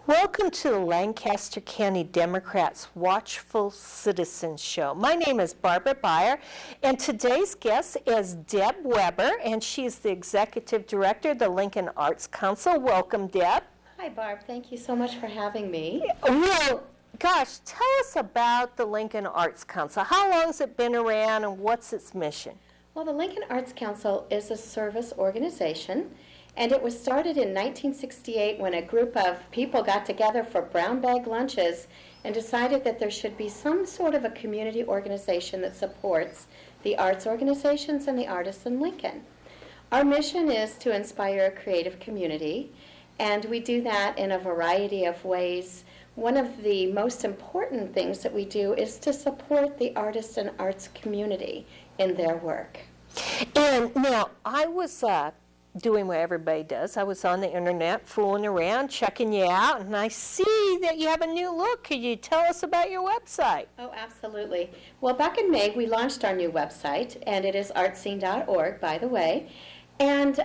Welcome to the Lancaster County Democrats Watchful Citizens Show. My name is Barb Baier, and today's guest is Deb Weber, and she's the Executive Director of the Lincoln Arts Council. Welcome, Deb. Hi, Barb. Thank you so much for having me. Well, gosh, tell us about the Lincoln Arts Council. How long has it been around, and what's its mission? Well, the Lincoln Arts Council is a service organization, and it was started in 1968 when a group of people got together for brown bag lunches and decided that there should be some sort of a community organization that supports the arts organizations and the artists in Lincoln. Our mission is to inspire a creative community, and we do that in a variety of ways. One of the most important things that we do is to support the artist and arts community in their work. And now, I was doing what everybody does. I was on the internet fooling around, checking you out, and I see that you have a new look. Could you tell us about your website? Oh, absolutely. Well, back in May, we launched our new website, and it is artscene.org, by the way. And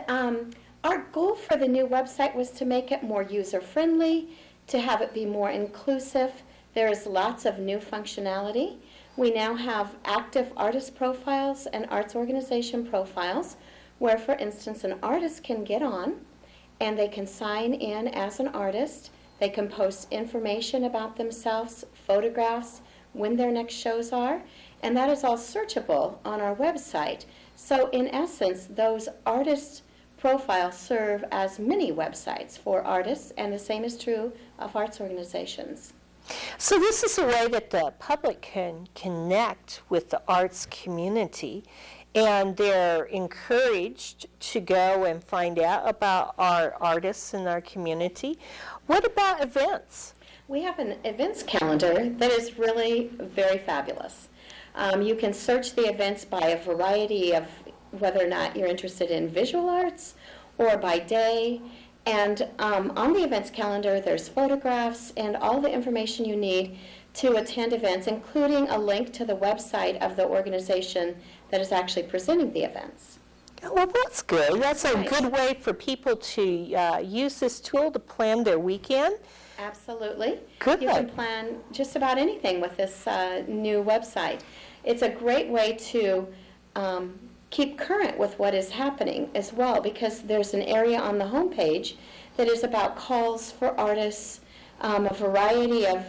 our goal for the new website was to make it more user-friendly, to have it be more inclusive. There is lots of new functionality. We now have active artist profiles and arts organization profiles, where, for instance, an artist can get on and they can sign in as an artist. They can post information about themselves, photographs, when their next shows are, and that is all searchable on our website. So in essence, those artist profiles serve as mini websites for artists, and the same is true of arts organizations. So this is a way that the public can connect with the arts community, and they're encouraged to go and find out about our artists in our community. What about events? We have an events calendar that is really very fabulous. You can search the events by a variety of whether or not you're interested in visual arts or by day. And on the events calendar, there's photographs and all the information you need to attend events, including a link to the website of the organization that is actually presenting the events. Well, that's good. That's a Right. good way for people to use this tool to plan their weekend. Absolutely. Good. You can plan just about anything with this new website. It's a great way to keep current with what is happening as well, because there's an area on the homepage that is about calls for artists, a variety of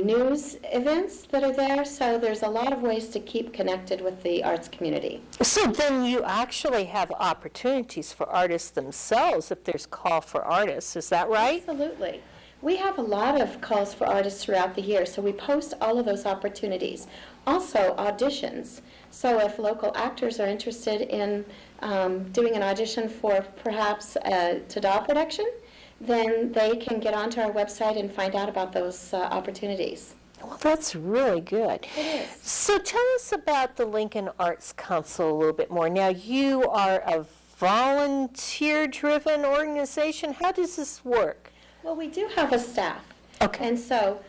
news events that are there, so there's a lot of ways to keep connected with the arts community. So then you actually have opportunities for artists themselves if there's call for artists. Is that right? Absolutely. We have a lot of calls for artists throughout the year, so we post all of those opportunities. Also, auditions. So if local actors are interested in doing an audition for perhaps a ta-da production, then they can get onto our website and find out about those opportunities. Well, that's really good. It is. So tell us about the Lincoln Arts Council a little bit more. Now, you are a volunteer-driven organization. How does this work? Well, we do have a staff. Okay. And so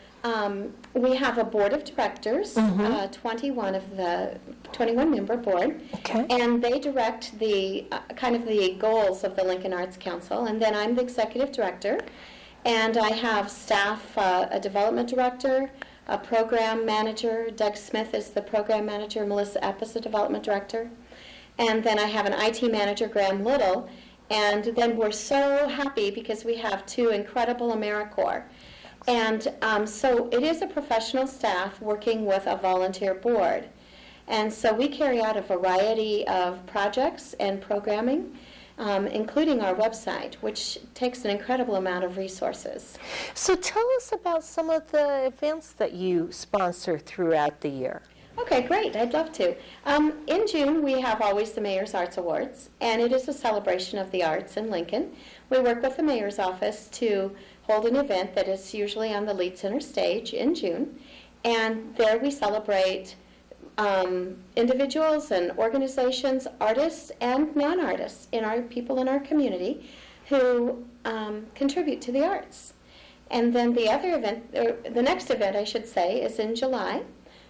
we have a board of directors, 21-member board, Okay. and they direct the kind of the goals of the Lincoln Arts Council. And then I'm the executive director, and I have staff, a development director, a program manager. Doug Smith is the program manager. Melissa Epp is the development director. And then I have an IT manager, Graham Little. And then we're so happy because we have two incredible AmeriCorps. And so it is a professional staff working with a volunteer board. And so we carry out a variety of projects and programming, including our website, which takes an incredible amount of resources. So tell us about some of the events that you sponsor throughout the year. Okay, great. I'd love to. In June, we have always the Mayor's Arts Awards, and it is a celebration of the arts in Lincoln. We work with the Mayor's office to hold an event that is usually on the Lead Center stage in June, and there we celebrate individuals and organizations, artists and non-artists, people in our community who contribute to the arts. And then the other event, or the next event, I should say, is in July.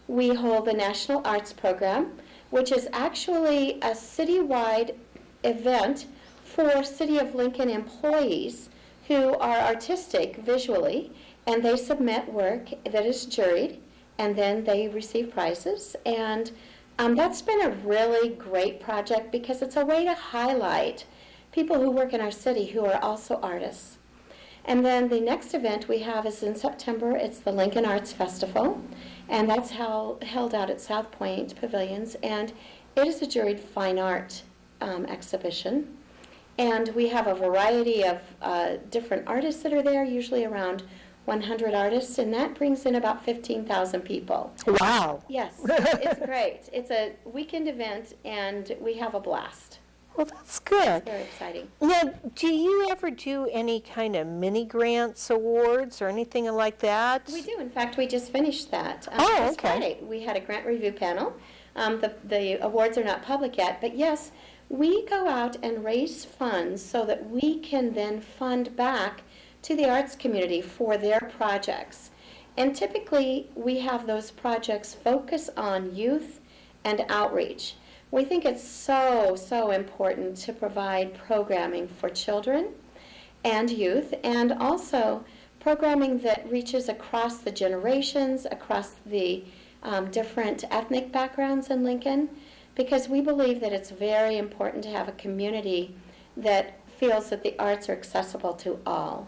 We hold the National Arts Program, which is actually a citywide event for City of Lincoln employees who are artistic visually, and they submit work that is juried, and then they receive prizes. And that's been a really great project because it's a way to highlight people who work in our city who are also artists. And then the next event we have is in September. It's the Lincoln Arts Festival, and that's held out at South Point Pavilions, and it is a juried fine art exhibition. And we have a variety of different artists that are there, usually around 100 artists, and that brings in about 15,000 people. Wow. Yes, it's great. It's a weekend event, and we have a blast. Well, that's good. It's very exciting. Now, do you ever do any kind of mini grants awards or anything like that? We do. In fact, we just finished that. Oh, this okay. Friday. We had a grant review panel. The awards are not public yet, but yes, we go out and raise funds so that we can then fund back to the arts community for their projects. And typically, we have those projects focus on youth and outreach. We think it's so important to provide programming for children and youth, and also programming that reaches across the generations, across the different ethnic backgrounds in Lincoln, because we believe that it's very important to have a community that feels that the arts are accessible to all.